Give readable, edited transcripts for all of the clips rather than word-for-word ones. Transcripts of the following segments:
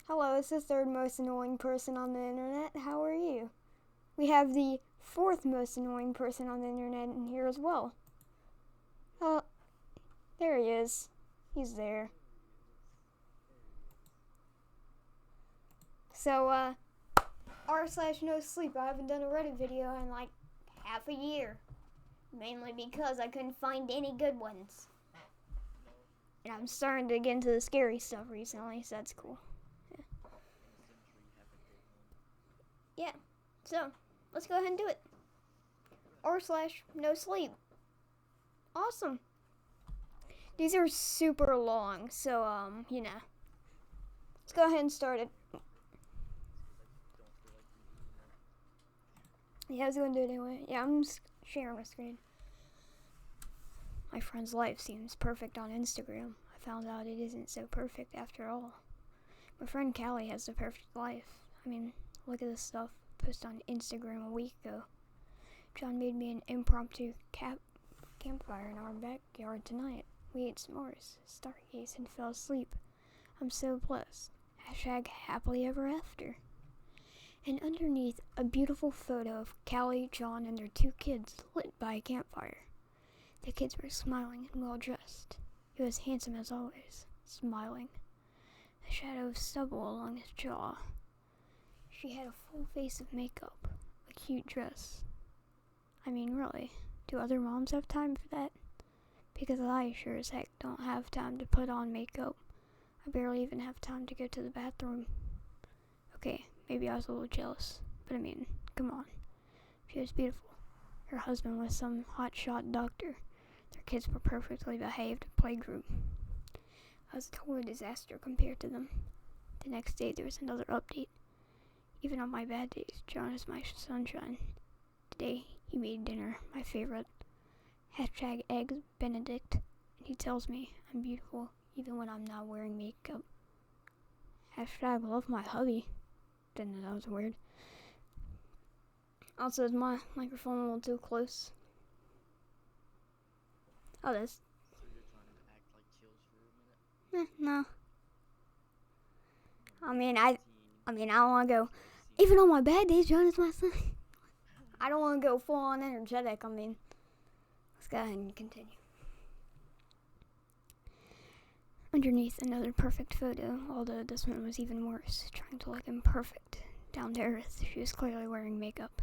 Hello, it's the third most annoying person on the internet. How are you? We have the fourth most annoying person on the internet in here as well. Oh, there he is. He's there. So, r/nosleep. I haven't done a Reddit video in like half a year. Mainly because I couldn't find any good ones. And I'm starting to get into the scary stuff recently, so that's cool. Yeah, so let's go ahead and do it. r/nosleep. Awesome. These are super long, so let's go ahead and start it. Yeah, I was gonna do it anyway. Yeah, I'm just sharing my screen. My friend's life seems perfect on Instagram. I found out it isn't so perfect after all. My friend Callie has the perfect life. I mean, look at this stuff posted on Instagram a week ago. John made me an impromptu campfire in our backyard tonight. We ate s'mores, stargazed, and fell asleep. I'm so blessed. #happily ever after. And underneath, a beautiful photo of Callie, John, and their 2 kids lit by a campfire. The kids were smiling and well dressed. He was handsome as always, smiling. A shadow of stubble along his jaw. She had a full face of makeup, a cute dress. I mean, really, do other moms have time for that? Because I sure as heck don't have time to put on makeup. I barely even have time to go to the bathroom. Okay, maybe I was a little jealous, but I mean, come on. She was beautiful. Her husband was some hotshot doctor. Their kids were perfectly behaved playgroup. I was a total disaster compared to them. The next day there was another update. Even on my bad days, John is my sunshine. Today he made dinner, my favorite. #eggs Benedict. And he tells me I'm beautiful even when I'm not wearing makeup. #love my hubby. Didn't know that was weird. Also, is my microphone a little too close? Oh, this. So you're trying to act like chills for a minute? No. I don't want to go. Even on my bad days, John is my son. I don't want to go full on energetic. Let's go ahead and continue. Underneath another perfect photo, although this one was even worse, trying to look imperfect, down to earth. She was clearly wearing makeup,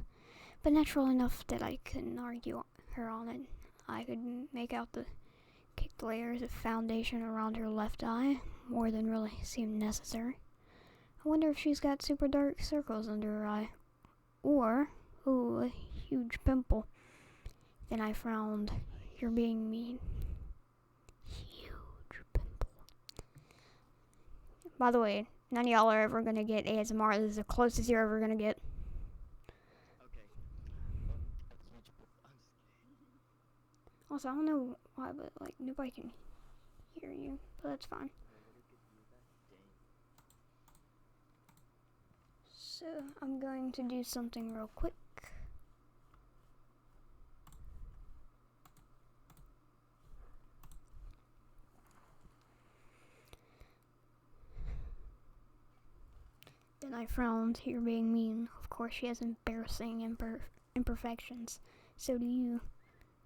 but natural enough that I couldn't argue her on it. I could make out the caked layers of foundation around her left eye, more than really seemed necessary. I wonder if she's got super dark circles under her eye, or, a huge pimple. Then I frowned. You're being mean. Huge pimple. By the way, none of y'all are ever gonna get ASMR. This is the closest you're ever gonna get. Okay. Also, I don't know why, but nobody can hear you, but that's fine. So I'm going to do something real quick. Then I frowned. You're being mean. Of course, she has embarrassing imperfections. So do you.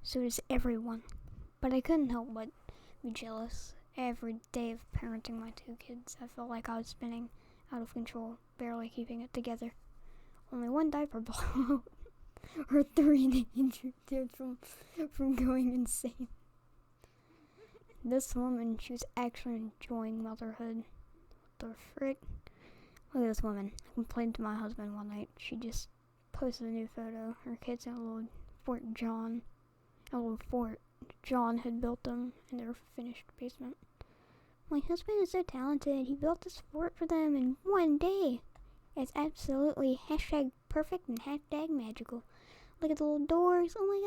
So does everyone. But I couldn't help but be jealous. Every day of parenting my 2 kids, I felt like I was spinning out of control, barely keeping it together. Only one diaper blowout, or 3 injured from going insane. This woman, she was actually enjoying motherhood. What the frick? Look at this woman. I complained to my husband one night. She just posted a new photo. Her kids in a little fort John had built them in their finished basement. My husband is so talented. He built this fort for them in one day. It's absolutely #perfect and #magical. Look at the little doors. Oh my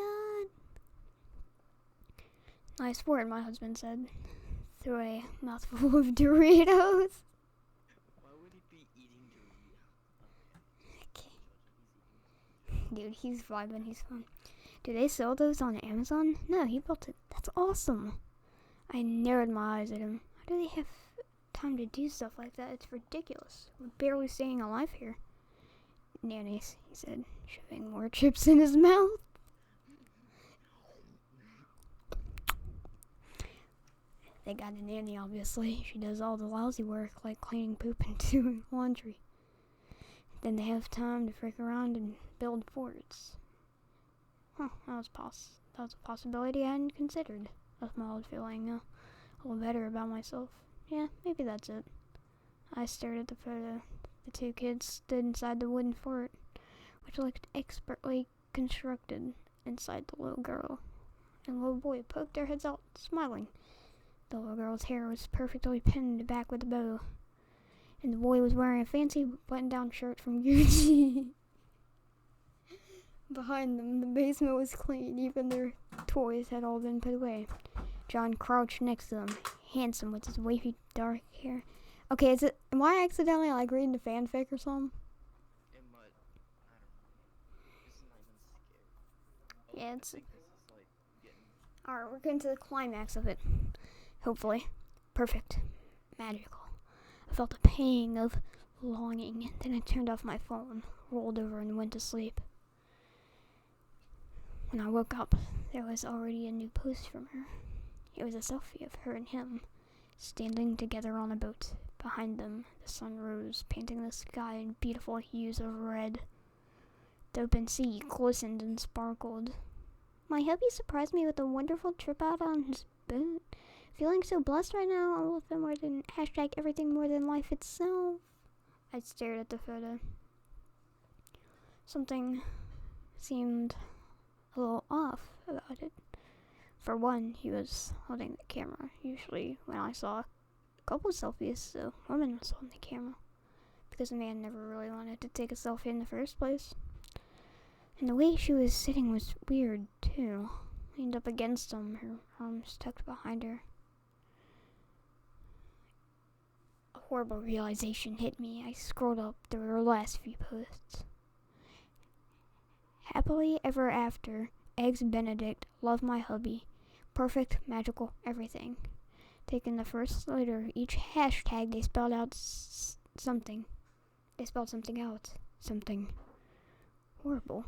god. Nice fort, my husband said, through a mouthful of Doritos. Why would he be eating Doritos? Okay. Dude, he's vibing. He's fun. Do they sell those on Amazon? No, he built it. That's awesome. I narrowed my eyes at him. How do they have time to do stuff like that. It's ridiculous. We're barely staying alive here. Nannies, he said, shoving more chips in his mouth. They got a nanny, obviously. She does all the lousy work, like cleaning poop and doing laundry. Then they have time to freak around and build forts. Huh, that was a possibility I hadn't considered. I smiled, feeling a little better about myself. Yeah, maybe that's it. I stared at the photo. The two kids stood inside the wooden fort, which looked expertly constructed inside the little girl. And the little boy poked their heads out, smiling. The little girl's hair was perfectly pinned back with a bow, and the boy was wearing a fancy button-down shirt from Gucci. Behind them, the basement was clean. Even their toys had all been put away. John crouched next to them, handsome with his wavy dark hair. Okay, am I accidentally like reading the fanfic or something? It might. I don't know. This is not even scary. Yeah, I it's. think this is like getting. Alright, we're getting to the climax of it. Hopefully. Perfect. Magical. I felt a pang of longing. Then I turned off my phone, rolled over, and went to sleep. When I woke up, there was already a new post from her. It was a selfie of her and him, standing together on a boat. Behind them, the sun rose, painting the sky in beautiful hues of red. The open sea glistened and sparkled. My hubby surprised me with a wonderful trip out on his boat. Feeling so blessed right now, all of them more than #everything more than life itself. I stared at the photo. Something seemed a little off about it. For one, he was holding the camera. Usually when I saw a couple selfies, the woman was holding the camera, because the man never really wanted to take a selfie in the first place. And the way she was sitting was weird, too. Leaned up against him, her arms tucked behind her. A horrible realization hit me. I scrolled up through her last few posts. Happily ever after, Eggs Benedict, love my hubby, perfect, magical, everything. Taking the first letter of each hashtag, they spelled out something. They spelled something out. Something horrible.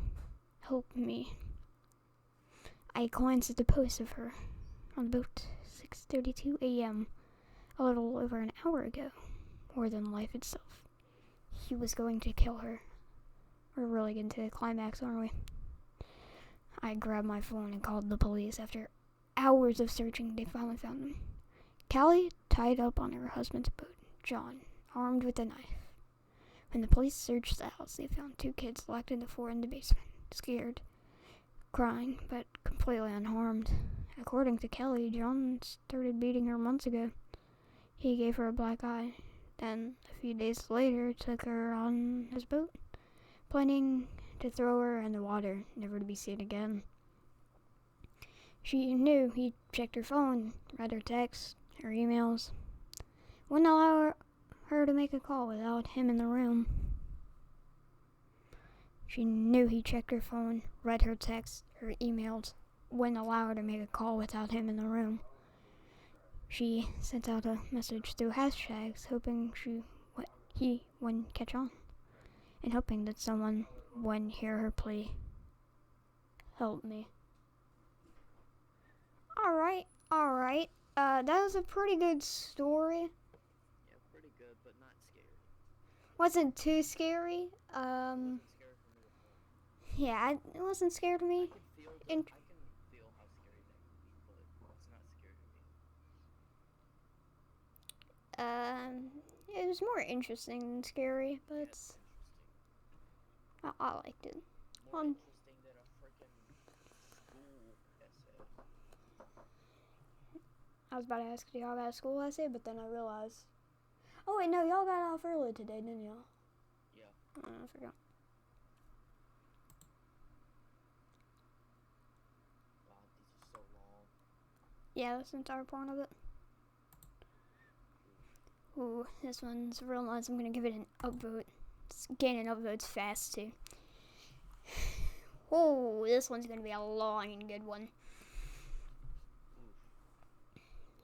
Help me. I glanced at the post of her on the boat, 6:32 a.m., a little over an hour ago, more than life itself. He was going to kill her. We're really getting to the climax, aren't we? I grabbed my phone and called the police. After hours of searching, they finally found him. Callie tied up on her husband's boat, John, armed with a knife. When the police searched the house, they found two kids locked in the fort in the basement, scared, crying, but completely unharmed. According to Kelly, John started beating her months ago. He gave her a black eye, then a few days later took her on his boat, planning to throw her in the water, never to be seen again. She knew he checked her phone, read her texts, her emails. Wouldn't allow her to make a call without him in the room. She knew he checked her phone, read her texts, her emails. Wouldn't allow her to make a call without him in the room. She sent out a message through hashtags, hoping he wouldn't catch on, and hoping that someone wouldn't hear her plea. Help me. Alright. That was a pretty good story. Yeah, pretty good, but not scary. Wasn't too scary. Wasn't scary for me at all. Yeah, it wasn't scared of me. I can feel how scary that can be, but it's not scary to me. It was more interesting than scary, but Interesting. I liked it. More interesting than a freaking school essay. I was about to ask, do y'all got a school essay, but then I realized. Oh wait, no, y'all got off early today, didn't y'all? Yeah. I forgot. Wow, these are so long. Yeah, that's the entire point of it. Ooh, this one's real nice. I'm gonna give it an upvote. It's gaining upvotes fast too. Oh, this one's gonna be a long and good one.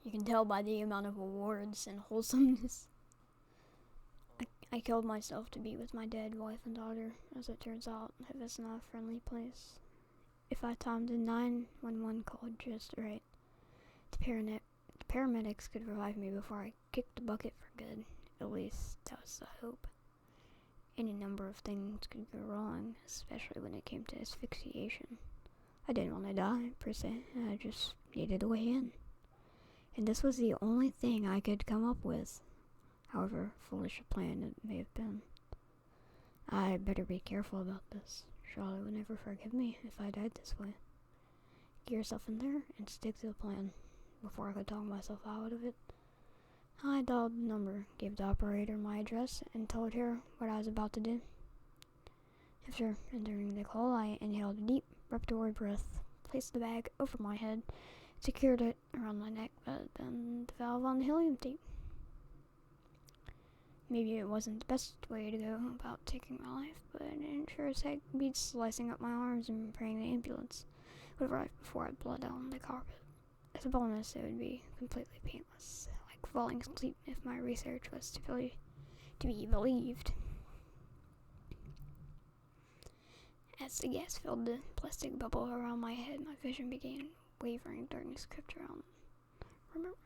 You can tell by the amount of awards and wholesomeness. I killed myself to be with my dead wife and daughter. As it turns out, it was not a friendly place. If I timed the 911 call just right, the paramedics could revive me before I kicked the bucket for good. At least, that was the hope. Any number of things could go wrong, especially when it came to asphyxiation. I didn't want to die, per se. I just needed a way in. And this was the only thing I could come up with, however foolish a plan it may have been. I better be careful about this. Charlotte would never forgive me if I died this way. Get yourself in there and stick to the plan. Before I could talk myself out of it, I dialed the number, gave the operator my address, and told her what I was about to do. After entering the call, I inhaled a deep, respiratory breath, placed the bag over my head, secured it around my neck, but then the valve on the helium tape. Maybe it wasn't the best way to go about taking my life, but it sure as heck beats slicing up my arms and praying the ambulance would arrive before I bled out on the carpet. As a bonus, it would be completely painless, like falling asleep if my research was to be believed. As the gas filled the plastic bubble around my head, my vision began wavering. Darkness crept around. Remember?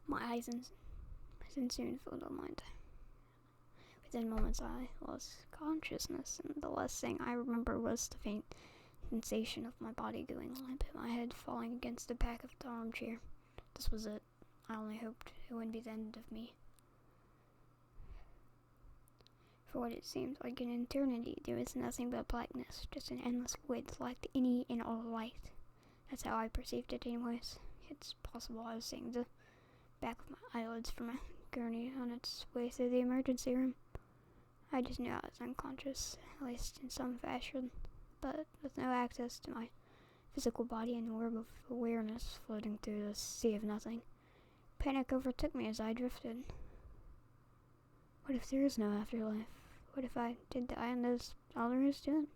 My eyes and soon filled with light. Within moments, I lost consciousness, and the last thing I remember was the faint sensation of my body going limp and my head falling against the back of the armchair. This was it. I only hoped it wouldn't be the end of me. For what it seemed like an eternity, there was nothing but blackness, just an endless void that lacked any and all light. That's how I perceived it anyways. It's possible I was seeing the back of my eyelids from a gurney on its way through the emergency room. I just knew I was unconscious, at least in some fashion, but with no access to my physical body and orb of awareness floating through the sea of nothing. Panic overtook me as I drifted. What if there is no afterlife? What if I did die and there's all there is to it?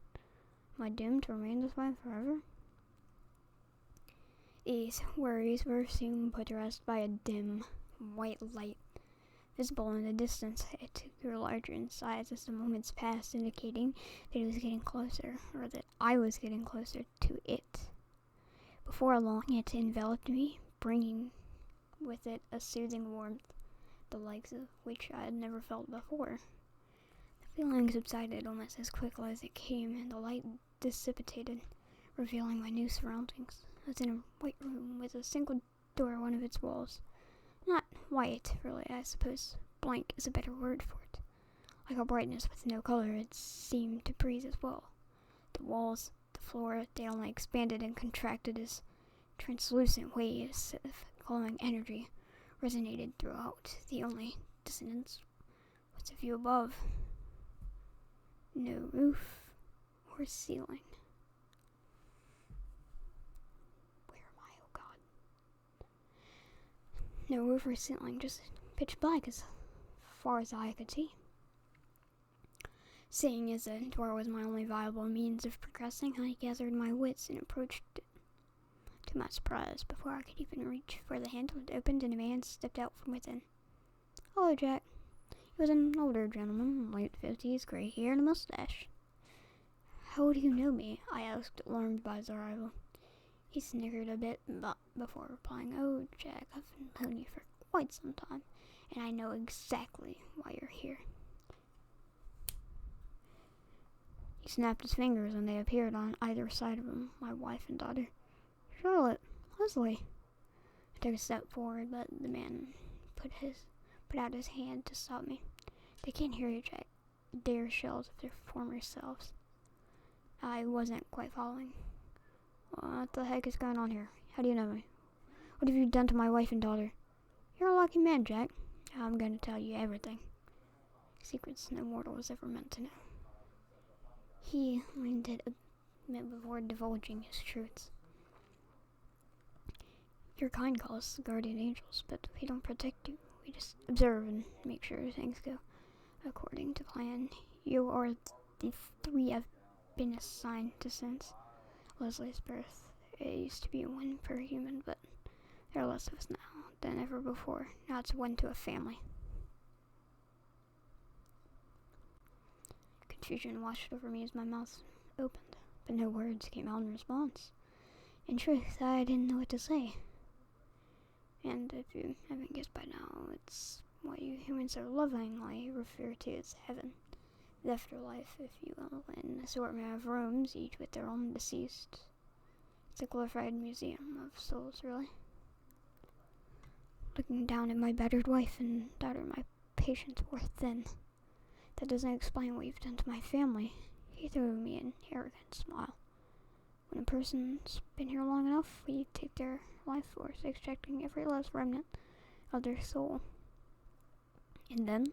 Am I doomed to remain this way forever? These worries were soon put to rest by a dim, white light visible in the distance. It grew larger in size as the moments passed, indicating that it was getting closer, or that I was getting closer to it. Before long, it enveloped me, bringing with it a soothing warmth, the likes of which I had never felt before. The feeling subsided almost as quickly as it came, and the light dissipated, revealing my new surroundings. I was in a white room with a single door on one of its walls. Not white, really, I suppose. Blank is a better word for it. Like a brightness with no color, it seemed to breathe as well. The walls, the floor, they only expanded and contracted as translucent waves of glowing energy resonated throughout. The only dissonance was the view above. No roof or ceiling. Where am I? Oh God. No roof or ceiling, just pitch black as far as the eye could see. Seeing as the door was my only viable means of progressing, I gathered my wits and approached it. To my surprise, before I could even reach for the handle, it opened and a man stepped out from within. Hello, Jack. He was an older gentleman, late 50s, gray hair and a mustache. How do you know me? I asked, alarmed by his arrival. He snickered a bit, but before replying, Oh, Jack, I've known you for quite some time, and I know exactly why you're here. He snapped his fingers, and they appeared on either side of him, my wife and daughter. Charlotte, Leslie. I took a step forward, but the man put out his hand to stop me. They can't hear you, Jack. They are shells of their former selves. I wasn't quite following. What the heck is going on here? How do you know me? What have you done to my wife and daughter? You're a lucky man, Jack. I'm going to tell you everything. Secrets no mortal was ever meant to know. He leaned it a bit before divulging his truths. Your kind calls us guardian angels, but we don't protect you. We just observe and make sure things go according to plan. You are the three I've been assigned to since Leslie's birth. It used to be one per human, but there are less of us now than ever before. Now it's one to a family. confusion washed over me as my mouth opened, but no words came out in response. In truth, I didn't know what to say. And if you haven't guessed by now, it's what you humans so lovingly refer to as heaven. The afterlife, if you will, an assortment of rooms, each with their own deceased. It's a glorified museum of souls, really. Looking down at my battered wife and daughter, my patience wore thin. That doesn't explain what you've done to my family. He threw me an arrogant smile. When a person's been here long enough, we take their life force, extracting every last remnant of their soul. And then,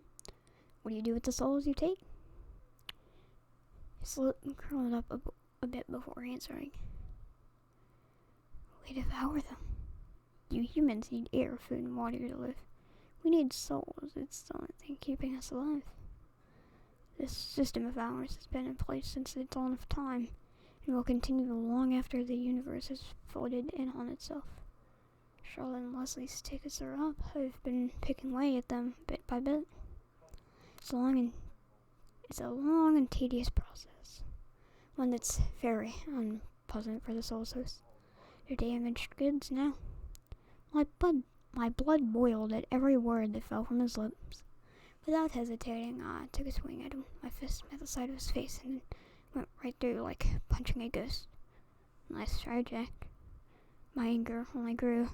what do you do with the souls you take? His lip curled up a bit before answering. We devour them. You humans need air, food, and water to live. We need souls. It's the only thing keeping us alive. This system of ours has been in place since the dawn of time, and will continue long after the universe has folded in on itself. Charlotte and Leslie's tickets are up. I've been picking away at them bit by bit. It's a long and tedious process, one that's very unpleasant for the soul's host. They're damaged goods now. My blood boiled at every word that fell from his lips. Without hesitating, I took a swing at him. My fist met the side of his face and went right through like punching a ghost. Nice try, Jack. My anger only grew.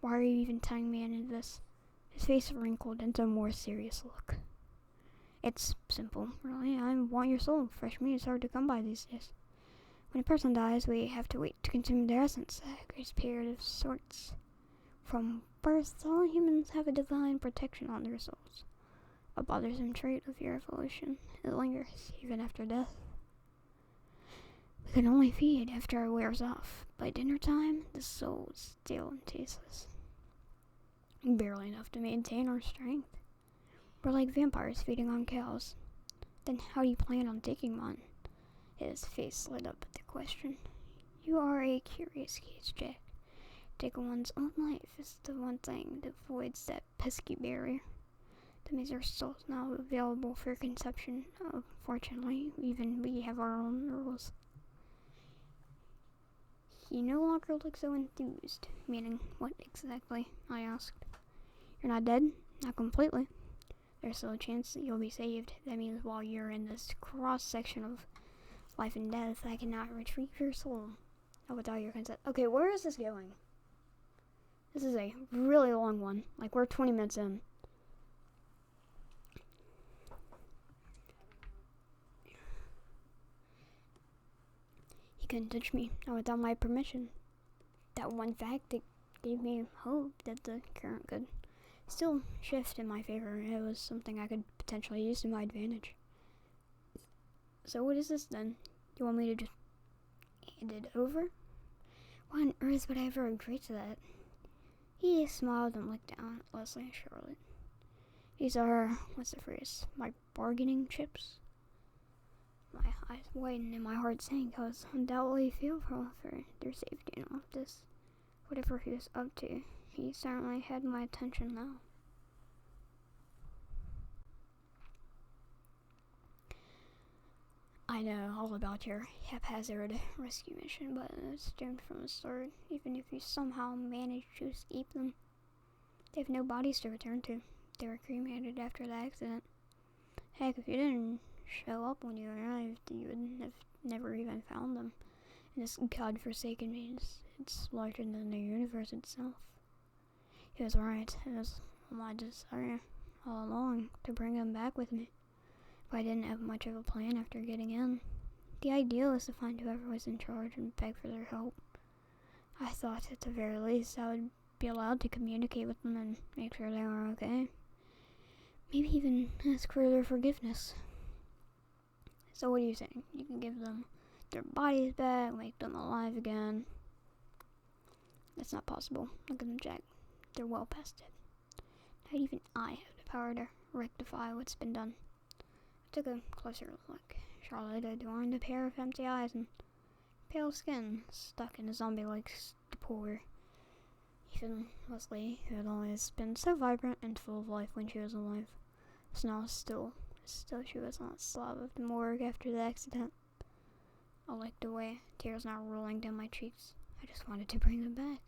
Why are you even tying me into this? His face wrinkled into a more serious look. It's simple, really. I want your soul. Fresh meat is hard to come by these days. When a person dies, we have to wait to consume their essence, a grace period of sorts. From birth, all humans have a divine protection on their souls. A bothersome trait of your evolution. It lingers, even after death. We can only feed after it wears off. By dinner time, the soul is stale and tasteless. Barely enough to maintain our strength. We're like vampires feeding on cows. Then how do you plan on taking one? His face lit up at the question. You are a curious case, Jack. Taking one's own life is the one thing that voids that pesky barrier. That means our soul's now available for conception. Unfortunately, even we have our own rules. He no longer looked so enthused. Meaning, what exactly? I asked. You're not dead? Not completely. There's still a chance that you'll be saved. That means while you're in this cross-section of life and death, I cannot retrieve your soul. Not without your consent. Okay, where is this going? This is a really long one. Like, we're 20 minutes in. He couldn't touch me, not without my permission. That one fact that gave me hope that the current could still shift in my favor. It was something I could potentially use to my advantage. So what is this then? You want me to just hand it over? Why on earth would I ever agree to that? He smiled and looked down at Leslie and Charlotte. These are, what's the phrase, my bargaining chips? My eyes widened and my heart sank. I was undoubtedly fearful for their safety and all of this. Whatever he was up to, he certainly had my attention now. I know all about your haphazard rescue mission, but it's doomed from the start. Even if you somehow manage to escape them, they have no bodies to return to. They were cremated after the accident. Heck, if you didn't show up when you arrived, you would have never even found them. And this godforsaken means it's larger than the universe itself. He was right. It was my desire all along to bring them back with me. But I didn't have much of a plan after getting in. The ideal was to find whoever was in charge and beg for their help. I thought at the very least I would be allowed to communicate with them and make sure they were okay. Maybe even ask for their forgiveness. So what are you saying? You can give them their bodies back, make them alive again? That's not possible. Look at them, Jack. They're well past it. Not even I have the power to rectify what's been done. I took a closer look. Charlotte adorned a pair of empty eyes and pale skin stuck in a zombie-like stupor. Even Leslie, who had always been so vibrant and full of life when she was alive, was now still Still, she was on the slab of the morgue after the accident. I liked the way tears now rolling down my cheeks. I just wanted to bring them back.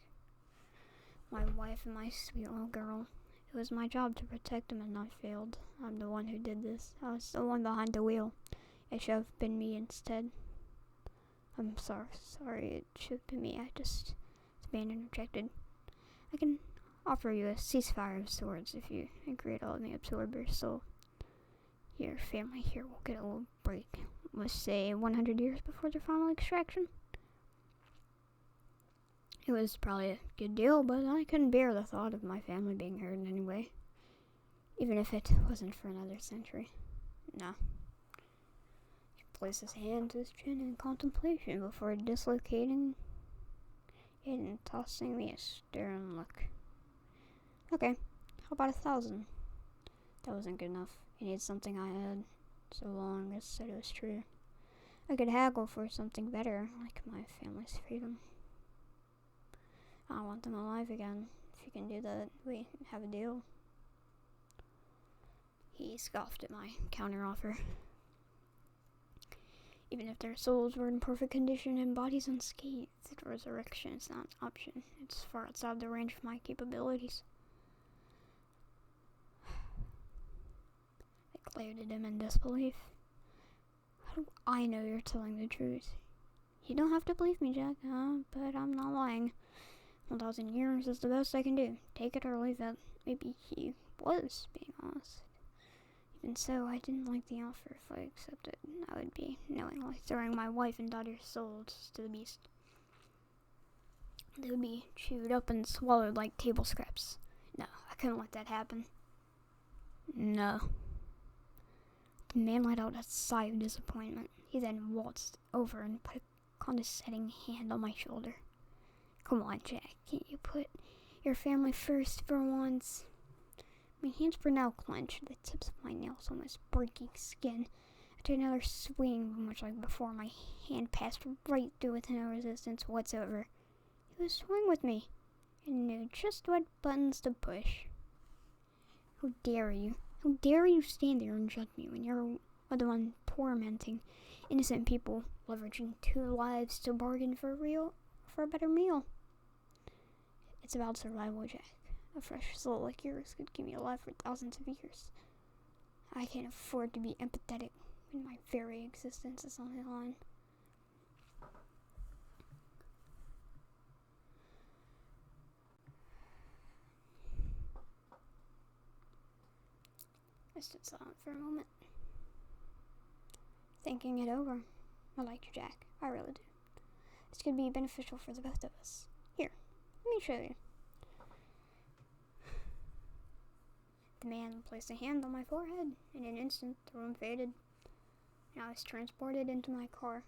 My wife and my sweet little girl. It was my job to protect them, and I failed. I'm the one who did this. I was the one behind the wheel. It should have been me instead. I'm sorry, it should have been me. It's being interjected. I can offer you a ceasefire of sorts if you agree to let me absorb your soul. Your family here will get a little break. Let's say 100 years before their final extraction. It was probably a good deal, but I couldn't bear the thought of my family being hurt in any way. Even if it wasn't for another century. No. He placed his hand to his chin in contemplation before dislocating it and tossing me a stern look. Okay, how about 1,000? That wasn't good enough. He needs something I had so long as said it was true. I could haggle for something better, like my family's freedom. I want them alive again. If you can do that, we have a deal. He scoffed at my counteroffer. Even if their souls were in perfect condition and bodies unscathed, resurrection is not an option. It's far outside the range of my capabilities. I glared at him in disbelief. How do I know you're telling the truth? You don't have to believe me, Jack, but I'm not lying. 1,000 years is the best I can do. Take it or leave it. Maybe he was being honest. Even so, I didn't like the offer. If I accepted, I would be knowingly throwing my wife and daughter's souls to the beast. They would be chewed up and swallowed like table scraps. No, I couldn't let that happen. No. The man let out a sigh of disappointment. He then waltzed over and put a condescending hand on my shoulder. Come on, Jack. Can't you put your family first for once? My hands were now clenched, the tips of my nails almost breaking skin. I took another swing, much like before. My hand passed right through with no resistance whatsoever. He was toying with me and knew just what buttons to push. How dare you? How dare you stand there and judge me when you're the one tormenting innocent people, leveraging 2 lives to bargain for a better meal? It's about survival, Jack. A fresh soul like yours could keep me alive for thousands of years. I can't afford to be empathetic when my very existence is on the line. I stood silent for a moment, thinking it over. I like you, Jack. I really do. This could be beneficial for the both of us. Here, let me show you. The man placed a hand on my forehead. In an instant, the room faded, and I was transported into my car,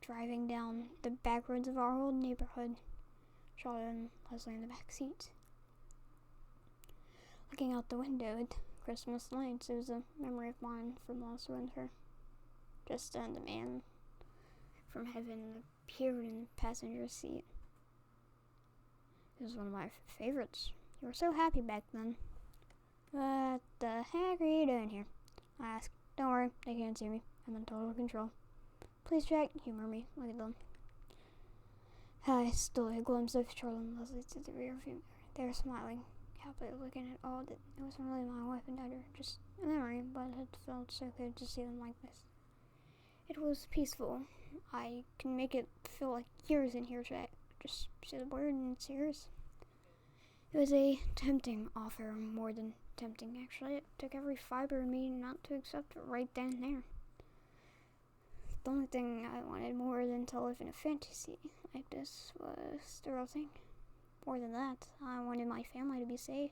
driving down the back roads of our old neighborhood, Charlotte and Leslie in the back seat. Looking out the window at Christmas lights, it was a memory of mine from last winter. Just then, the man from heaven appeared in the passenger seat. It was one of my favorites. You were so happy back then. What the heck are you doing here? I asked. Don't worry, they can't see me. I'm in total control. Please, Jack, humor me. Look at them. I stole a glimpse of Charlotte and Leslie to the rear view mirror. They were smiling, happily looking at all that. It wasn't really my wife and daughter, just a memory, but it felt so good to see them like this. It was peaceful. I can make it feel like years in here, Jack. Just say the word and it's yours. It was a tempting offer, more than tempting, actually. It took every fiber in me not to accept it right then and there. The only thing I wanted more than to live in a fantasy like this was the real thing. More than that, I wanted my family to be safe.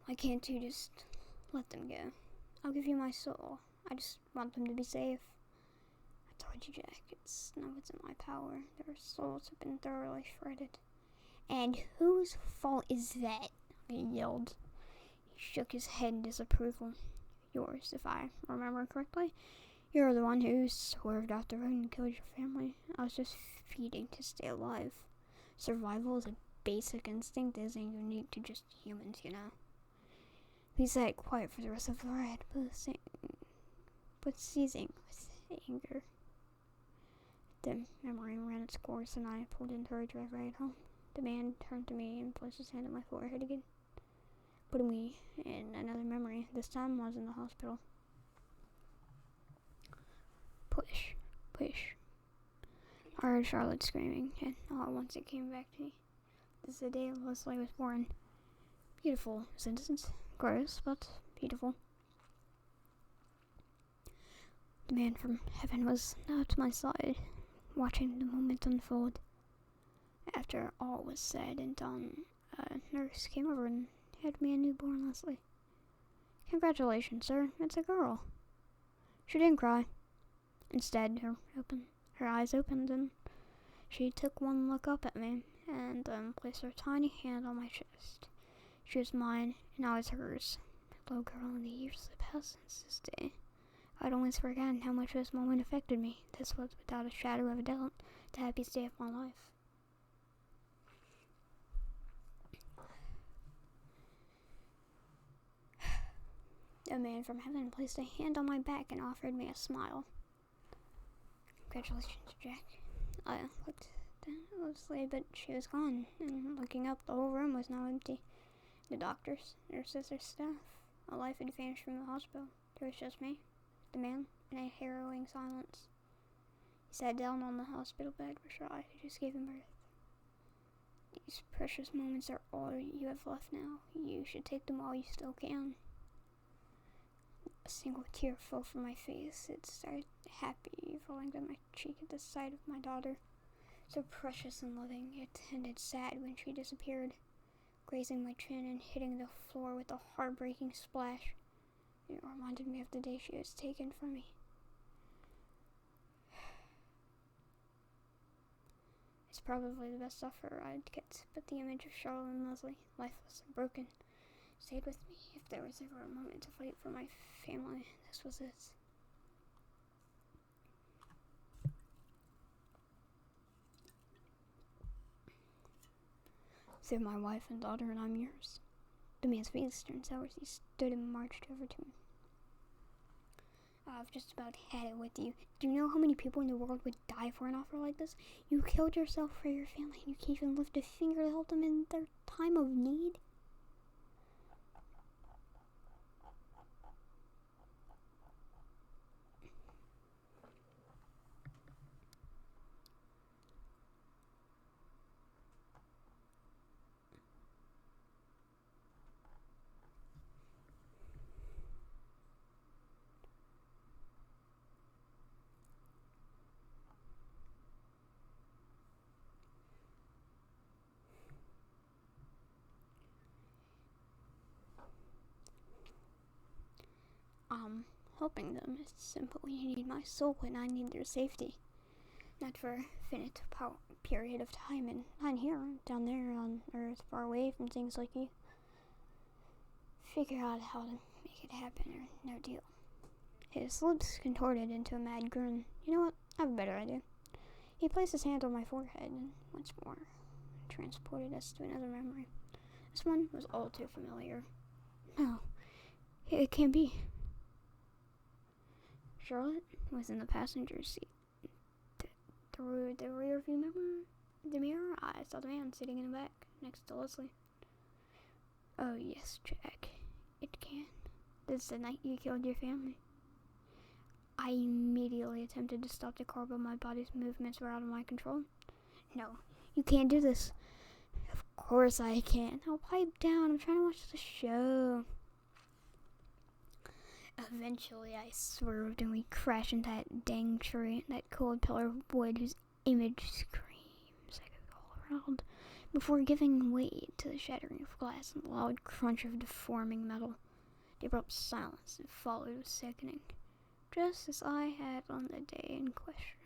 Why can't you just let them go? I'll give you my soul. I just want them to be safe. I told you, Jack, it's not what's in my power. Their souls have been thoroughly shredded. And whose fault is that? I yelled. He shook his head in disapproval. Yours, if I remember correctly. You're the one who swerved off the road and killed your family. I was just feeding to stay alive. Survival is a basic instinct that isn't unique to just humans, you know. He sat quiet for the rest of the ride, but seizing with anger. The memory ran its course, and I pulled into her driveway home. The man turned to me and placed his hand on my forehead again, putting me in another memory. This time I was in the hospital. Push, push. I heard Charlotte screaming, and all at once it came back to me. This is the day Leslie was born. Beautiful sentence. Gross, but beautiful. The man from heaven was now at my side, watching the moment unfold. After all was said and done, a nurse came over and handed me a newborn Leslie. Congratulations, sir. It's a girl. She didn't cry. Instead, her eyes opened, and she took one look up at me and placed her tiny hand on my chest. She was mine, and I was hers. My little girl, in the years that passed since this day, I'd almost forgotten how much this moment affected me. This was, without a shadow of a doubt, the happiest day of my life. A man from heaven placed a hand on my back and offered me a smile. Congratulations, Jack. I looked down at Leslie, but she was gone, and looking up, the whole room was now empty. The doctors, nurses, their staff, a life had vanished from the hospital. There was just me, the man, in a harrowing silence. He sat down on the hospital bed where I had just given birth. These precious moments are all you have left now. You should take them while you still can. A single tear fell from my face. It started happy, falling down my cheek at the sight of my daughter. So precious and loving. It ended sad when she disappeared, grazing my chin and hitting the floor with a heartbreaking splash. It reminded me of the day she was taken from me. It's probably the best offer I'd get, but the image of Charlotte and Leslie, lifeless and broken, stayed with me. If there was ever a moment to fight for my family, this was it. They're my wife and daughter, and I'm yours. The man's face turned sour as he stood and marched over to me. I've just about had it with you. Do you know how many people in the world would die for an offer like this? You killed yourself for your family, and you can't even lift a finger to help them in their time of need? Helping them is simple. You need my soul, and I need their safety. Not for a finite period of time, and not here, down there on Earth, far away from things like you. Figure out how to make it happen, or no deal. His lips contorted into a mad grin. You know what? I have a better idea. He placed his hand on my forehead, and once more transported us to another memory. This one was all too familiar. No, it can't be. Charlotte was in the passenger seat. Through the rear view mirror, I saw the man sitting in the back, next to Leslie. Oh yes, Jack. It can. This is the night you killed your family. I immediately attempted to stop the car, but my body's movements were out of my control. No, you can't do this. Of course I can. I'll pipe down. I'm trying to watch the show. Eventually, I swerved and we crashed into that dang tree, that cold pillar of wood whose image screams echoed all around, before giving way to the shattering of glass and the loud crunch of deforming metal. The abrupt silence that followed was sickening, just as I had on the day in question.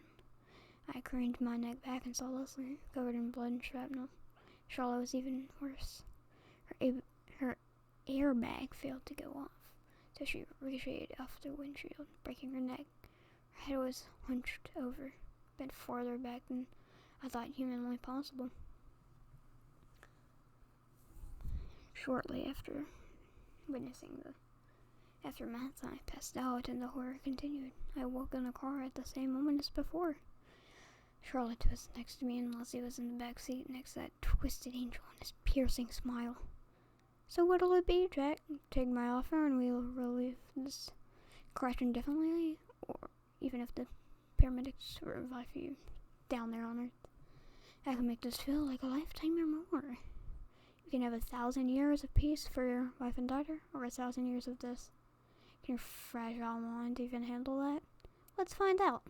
I craned my neck back and saw Leslie, covered in blood and shrapnel. Charlotte was even worse. Her airbag failed to go off, so she ricocheted off the windshield, breaking her neck. Her head was hunched over, bent farther back than I thought humanly possible. Shortly after Witnessing the aftermath, I passed out and the horror continued. I woke in the car at the same moment as before. Charlotte was next to me and Leslie was in the back seat next to that twisted angel and his piercing smile. So what'll it be, Jack? Take my offer and we'll relieve this crash indefinitely, or even if the paramedics revive you down there on Earth. I can make this feel like a lifetime or more. You can have 1,000 years of peace for your wife and daughter, or 1,000 years of this. Can your fragile mind even handle that? Let's find out.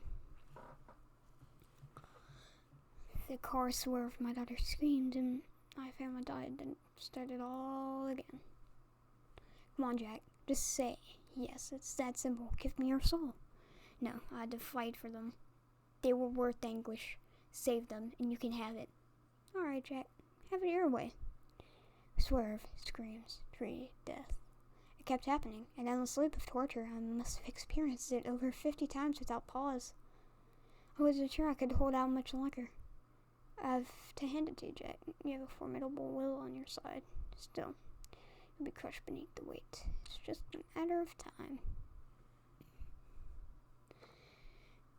The car swerved, my daughter screamed, and I found my died, then started all again. Come on, Jack, just say, yes, it's that simple. Give me your soul. No, I had to fight for them. They were worth anguish. Save them, and you can have it. Alright, Jack, have it your way. Swerve, screams, tree, death. It kept happening, an endless loop of torture. I must have experienced it over 50 times without pause. I wasn't sure I could hold out much longer. I have to hand it to you, Jack. You have a formidable will on your side. Still, you'll be crushed beneath the weight. It's just a matter of time.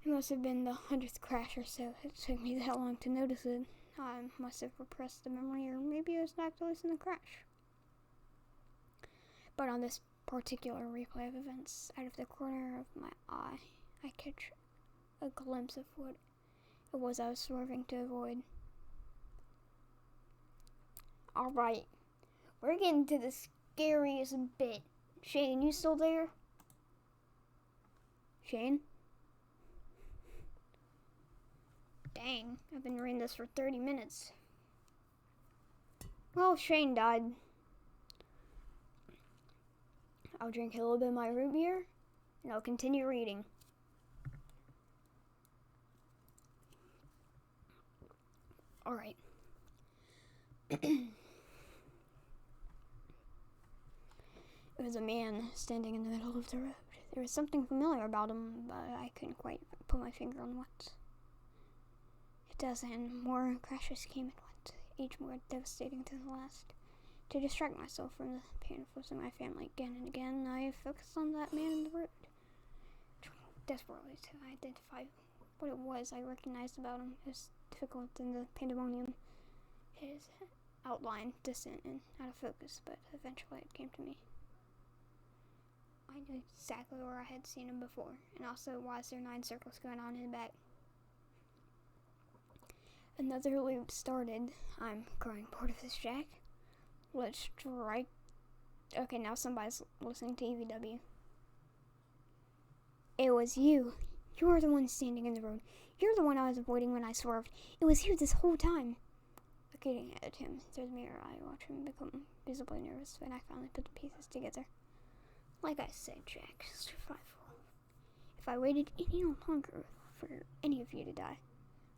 It must have been the 100th crash or so. It took me that long to notice it. I must have repressed the memory, or maybe I was knocked loose in the crash. But on this particular replay of events, out of the corner of my eye, I catch a glimpse of what it was I was swerving to avoid. Alright, we're getting to the scariest bit. Shane, you still there? Shane? Dang, I've been reading this for 30 minutes. Well, Shane died. I'll drink a little bit of my root beer, and I'll continue reading. Alright. It was a man standing in the middle of the road. There was something familiar about him, but I couldn't quite put my finger on what. A dozen more crashes came and went, each more devastating than the last. To distract myself from the pain of losing my family again and again, I focused on that man in the road, trying desperately to identify what it was I recognized about him. It was difficult in the pandemonium. His outline distant and out of focus, but eventually it came to me. I knew exactly where I had seen him before, and also why is there 9 circles going on in his back. Another loop started. I'm growing bored of this, Jack. Let's strike. Okay, now somebody's listening to EVW. It was you. You were the one standing in the road. You're the one I was avoiding when I swerved. It was you this whole time. Looking at him through the mirror, I watched him become visibly nervous when I finally put the pieces together. Like I said, Jack, survival. If I waited any longer for any of you to die,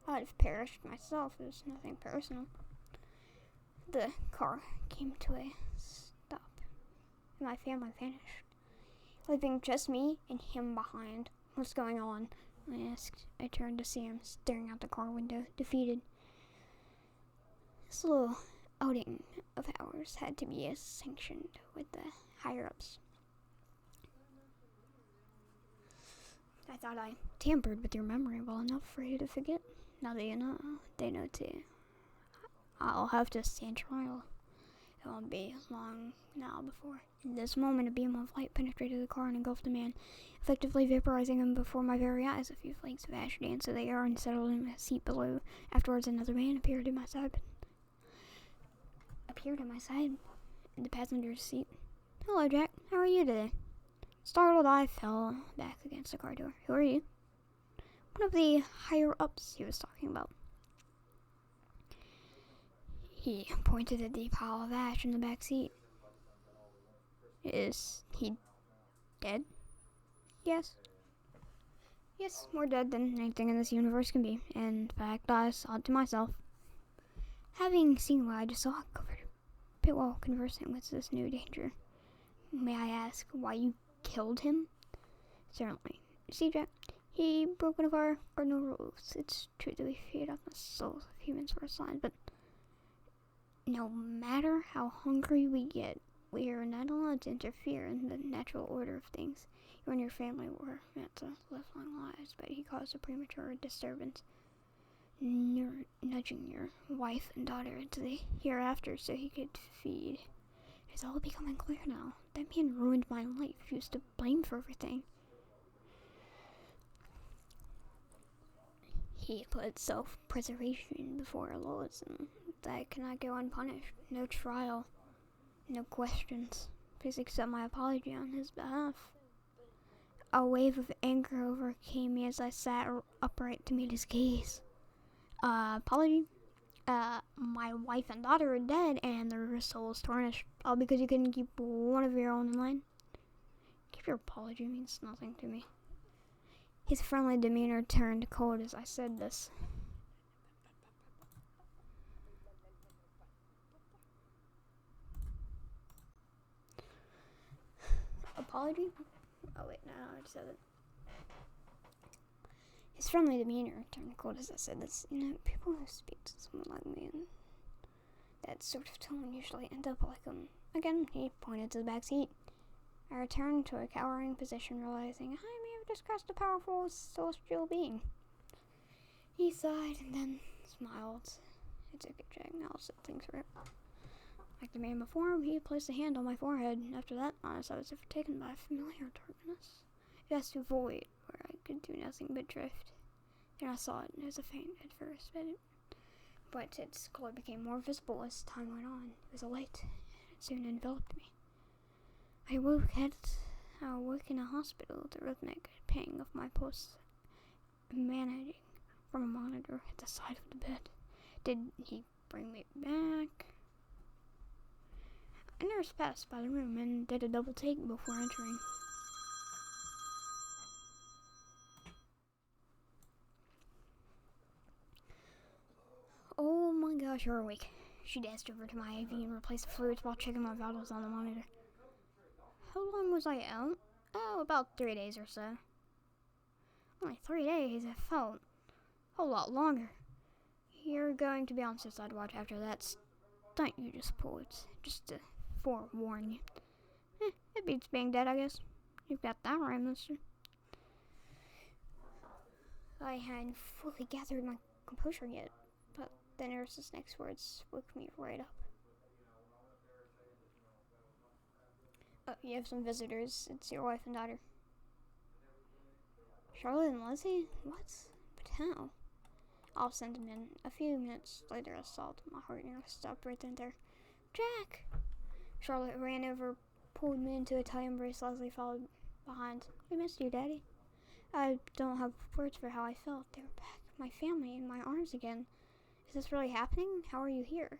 I would have perished myself. It was nothing personal. The car came to a stop, and my family vanished, leaving just me and him behind. What's going on? I asked. I turned to see him staring out the car window, defeated. This little outing of ours had to be sanctioned with the higher-ups. I thought I tampered with your memory well enough for you to forget. Now that you know, they know too. I'll have to stand trial. It won't be long now before. In this moment, a beam of light penetrated the car and engulfed the man, effectively vaporizing him before my very eyes. A few flakes of ash danced through the air and settled in a seat below. Afterwards, another man appeared at my side in the passenger's seat. Hello, Jack. How are you today? Startled, I fell back against the car door. Who are you? One of the higher-ups he was talking about. He pointed at the pile of ash in the back seat. Is he dead? Yes. Yes, more dead than anything in this universe can be. In fact, I saw it to myself. Having seen what I just saw, I covered a bit while conversing with this new danger. May I ask why you killed him? Certainly. See, Jack, he broke one of our cardinal rules. It's true that we feed on the souls of humans for a sign, but no matter how hungry we get, We are not allowed to interfere in the natural order of things. You and your family were meant to live long lives, but he caused a premature disturbance, nudging your wife and daughter into the hereafter so he could feed. It's all becoming clear now. That man ruined my life. He was to blame for everything. He put self-preservation before laws, and that cannot go unpunished. No trial, no questions. Please accept my apology on his behalf. A wave of anger overcame me as I sat upright to meet his gaze. Apology? My wife and daughter are dead, and their souls tarnished, all because you couldn't keep one of your own in line. Keep your apology means nothing to me. His friendly demeanor turned cold as I said this. Apology? Oh wait, no, I just said it. His friendly demeanor turned cold as I said this. People who speak to someone like me in that sort of tone usually end up like him. Again, he pointed to the back seat. I returned to a cowering position, realizing I may have just crossed a powerful celestial being. He sighed and then smiled. It's okay, Jack. Now I'll set things right. Like the man before him, he placed a hand on my forehead. After that, I was overtaken by familiar darkness. It was a void where I could do nothing but drift. Then I saw it, and it was a faint at first, but its color became more visible as time went on. It was a light, and it soon enveloped me. I awoke in a hospital, the rhythmic ping of my pulse emanating from a monitor at the side of the bed. Did he bring me back? A nurse passed by the room and did a double take before entering. Oh my gosh, you're awake. She danced over to my IV and replaced the fluids while checking my vitals on the monitor. How long was I out? Oh, about 3 days or so. Only 3 days? It felt a whole lot longer. You're going to be on suicide watch after that stunt you just pulled. Just to forewarn you. It beats being dead, I guess. You've got that right, mister. I hadn't fully gathered my composure yet, but the nurse's next words woke me right up. Oh, you have some visitors. It's your wife and daughter. Charlotte and Leslie? What? But how? I'll send them in. A few minutes later, I saw my heart nearly stopped right then and there. Jack! Charlotte ran over, pulled me into a tight embrace. Leslie followed behind. We missed you, Daddy. I don't have words for how I felt. They were back. My family in my arms again. Is this really happening? How are you here?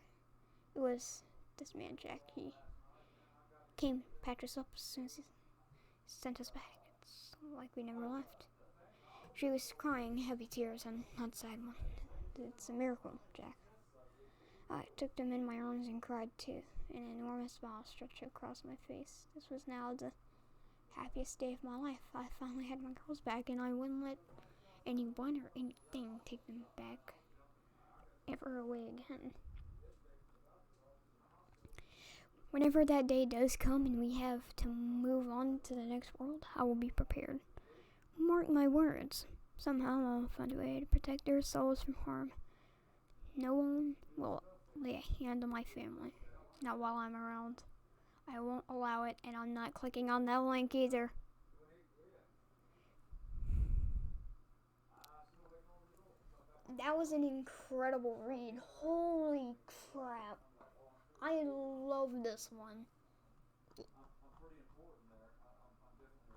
It was this man, Jack. He came, patched us up as soon as he sent us back. It's like we never left. She was crying heavy tears and not sad one. It's a miracle, Jack. I took them in my arms and cried too. An enormous smile stretched across my face. This was now the happiest day of my life. I finally had my girls back, and I wouldn't let anyone or anything take them back ever away again. Whenever that day does come and we have to move on to the next world, I will be prepared. Mark my words. Somehow I'll find a way to protect their souls from harm. No one will lay a hand on my family. Not while I'm around. I won't allow it, and I'm not clicking on that link either. That was an incredible read. Holy crap. I love this one.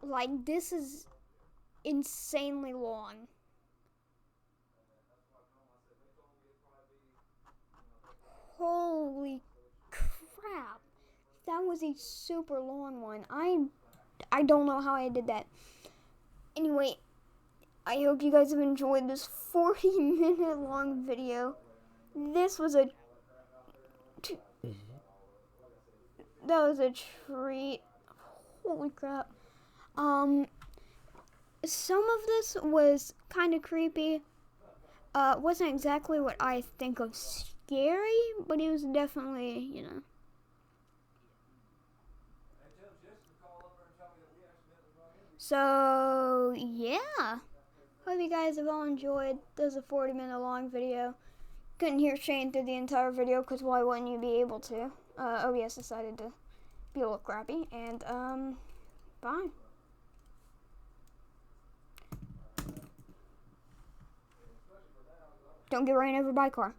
Like, this is insanely long. Holy crap. That was a super long one. I don't know how I did that. Anyway, I hope you guys have enjoyed this 40-minute long video. This was that was a treat. Holy crap. Some of this was kind of creepy. Wasn't exactly what I think of scary, but it was definitely, So, yeah. Hope you guys have all enjoyed. This is a 40-minute long video. Couldn't hear Shane through the entire video because why wouldn't you be able to? OBS decided to be a little crappy. And, bye. Don't get ran over by a car.